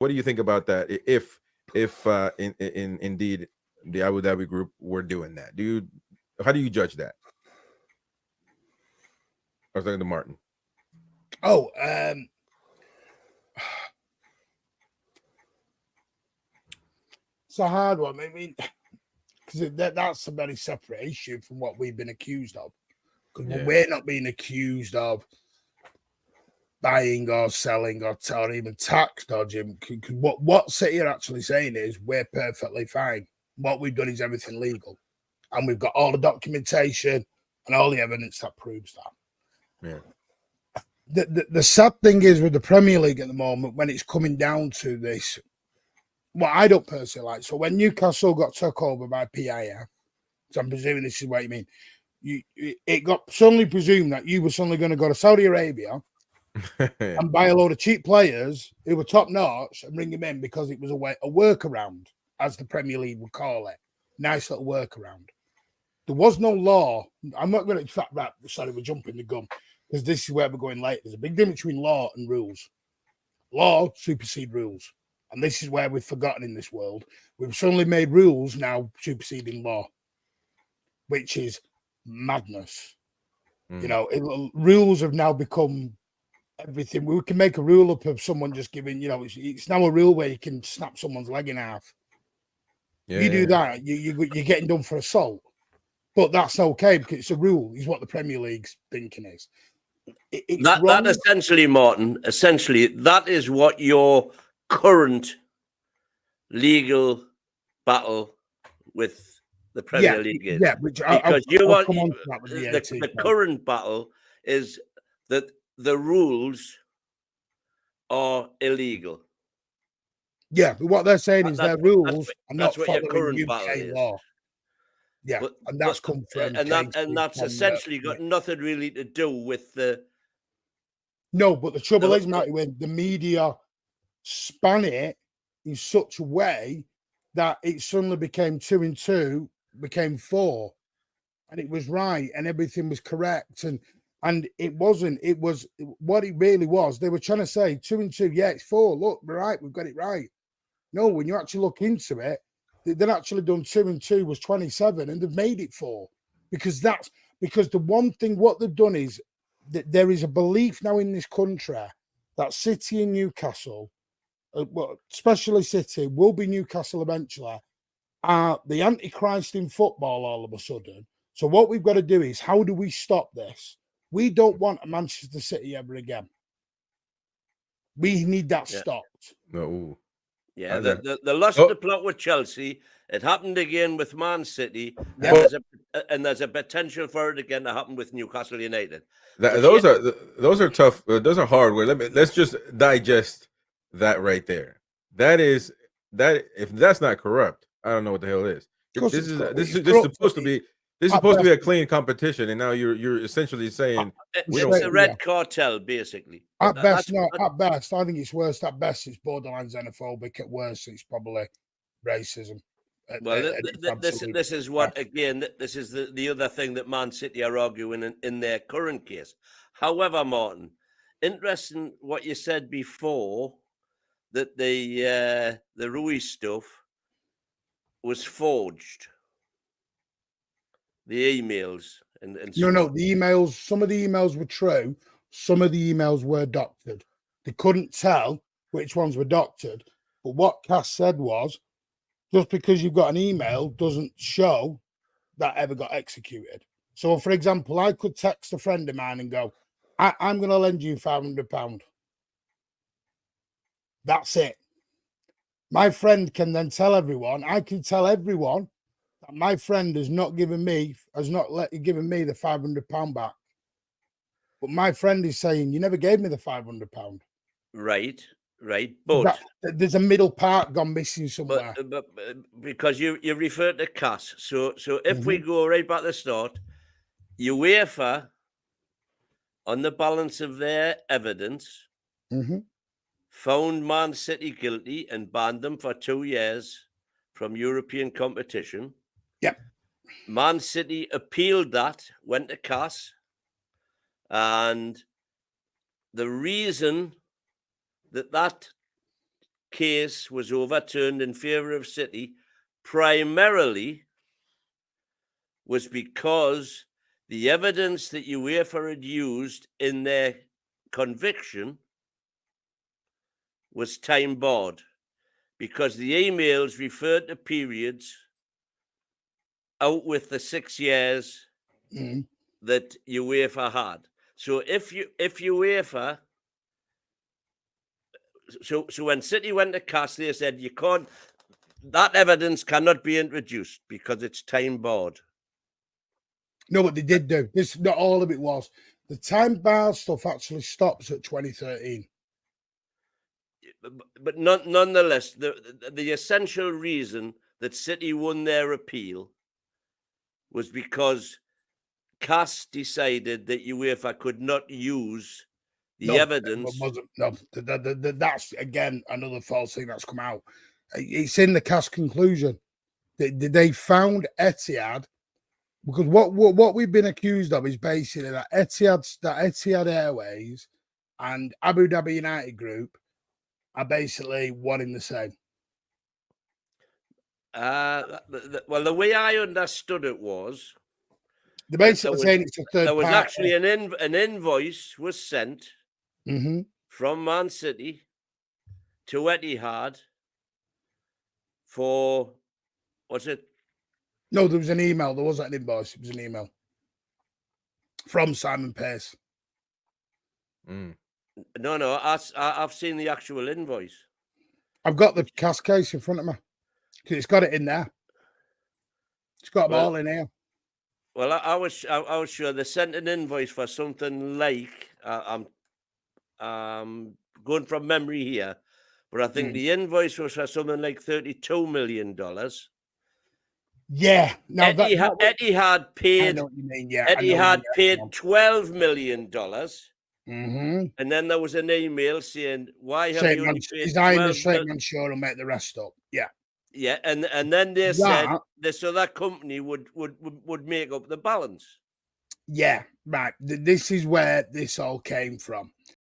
What do you think about that? If in indeed the Abu Dhabi group were doing that, how do you judge that? I was talking to Martin. Oh, it's a hard one. I mean, because that's a very separate issue from what we've been accused of. Because we're not being accused of buying or selling or even tax dodging. What City are actually saying is we're perfectly fine. What we've done is everything legal, and we've got all the documentation and all the evidence that proves that. Yeah. The sad thing is with the Premier League at the moment, when it's coming down to this, what I don't personally like. So when Newcastle got took over by PIF, so I'm presuming this is what you mean. It got suddenly presumed that you were suddenly going to go to Saudi Arabia and buy a load of cheap players who were top notch and bring them in because it was a workaround, as the Premier League would call it. Nice little workaround. There was no law. I'm not going to, in fact, right, sorry, we're jumping the gun because this is where we're going late. There's a big difference between law and rules. Law supersede rules. And this is where we've forgotten in this world. We've suddenly made rules now superseding law, which is madness. You know, rules have now become everything. We can make a rule up of someone just giving, you know, it's now a rule where you can snap someone's leg in half. You do that, you're getting done for assault. But that's okay because it's a rule, is what the Premier League's thinking is. That essentially, Martin, that is what your current legal battle with the Premier League is. Yeah, which because I'll come on to that with the current battle is that the rules are illegal. Yeah, but what they're saying is their rules are not following UK law. Yeah, and that's come from and that's essentially got nothing really to do with the. No, but the trouble is, Matty, when the media span it in such a way that it suddenly became 2 and 2, became 4, and it was right, and everything was correct, and it wasn't. It was what it really was. They were trying to say 2 and 2, yeah, it's 4. Look, we're right, we've got it right. No, when you actually look into it, they've actually done 2 and 2 was 27, and they've made it 4 because the one thing what they've done is that there is a belief now in this country that City and Newcastle, well, especially City, will be Newcastle eventually, are the Antichrist in football all of a sudden. So what we've got to do is, how do we stop this? We don't want a Manchester City ever again. We need that stopped. No. Yeah, the lost the plot with Chelsea. It happened again with Man City, and there's a potential for it again to happen with Newcastle United. Those are tough. Those are hard. Let's just digest that right there. That is that. If that's not corrupt, I don't know what the hell is. This is supposed to be. This is supposed to be a clean competition, and now you're essentially saying it's a red cartel, basically. At best, I think it's worse. At best, it's borderline xenophobic. At worst, it's probably racism. Well, this is what, again, this is the other thing that Man City are arguing in their current case. However, Martin, interesting what you said before, that the Rui stuff was forged. The emails and no, the emails. Some of the emails were true. Some of the emails were doctored. They couldn't tell which ones were doctored. But what Cass said was, just because you've got an email doesn't show that ever got executed. So, for example, I could text a friend of mine and go, I'm going to lend you £500. That's it. My friend can then tell everyone, I can tell everyone that my friend has not given me the £500 back. But my friend is saying, you never gave me the £500. Right. But there's a middle part gone missing somewhere. But because you refer to Cass. So if we go right back to the start, UEFA, on the balance of their evidence, found Man City guilty and banned them for 2 years from European competition. Yep. Man City appealed that, went to Cass, and the reason that case was overturned in favour of City primarily was because the evidence that UEFA had used in their conviction was time barred, because the emails referred to periods out with the 6 years that UEFA had. So if UEFA, so when City went to CAS, they said you can't, that evidence cannot be introduced because it's time barred. No, what they did do, this not all of it was. The time bar stuff actually stops at 2013. But nonetheless, the essential reason that City won their appeal was because CAS decided that UEFA could not use the evidence. That's again another false thing that's come out. It's in the CAS conclusion. They found Etihad, because what we've been accused of is basically that Etihad Airways and Abu Dhabi United Group are basically one in the same. Well, the way I understood it was, they're basically saying it's a third there was party. actually an invoice was sent from Man City to Etihad for, what's it? No, there was an email. There wasn't an invoice. It was an email from Simon Pace. No, I've seen the actual invoice. I've got the CAS case in front of me. It's got it in there. It's got them all in here. Well, I was sure they sent an invoice for something like, I'm going from memory here, but I think the invoice was for something like $32 million. Yeah. Now Etihad paid. I know what you mean. Yeah. Etihad paid $12 million. And then there was an email saying, "Why have you only paid 12 million? Sure, will make the rest up." Yeah. Yeah, and then they said this other company would make up the balance. Yeah, right. This is where this all came from.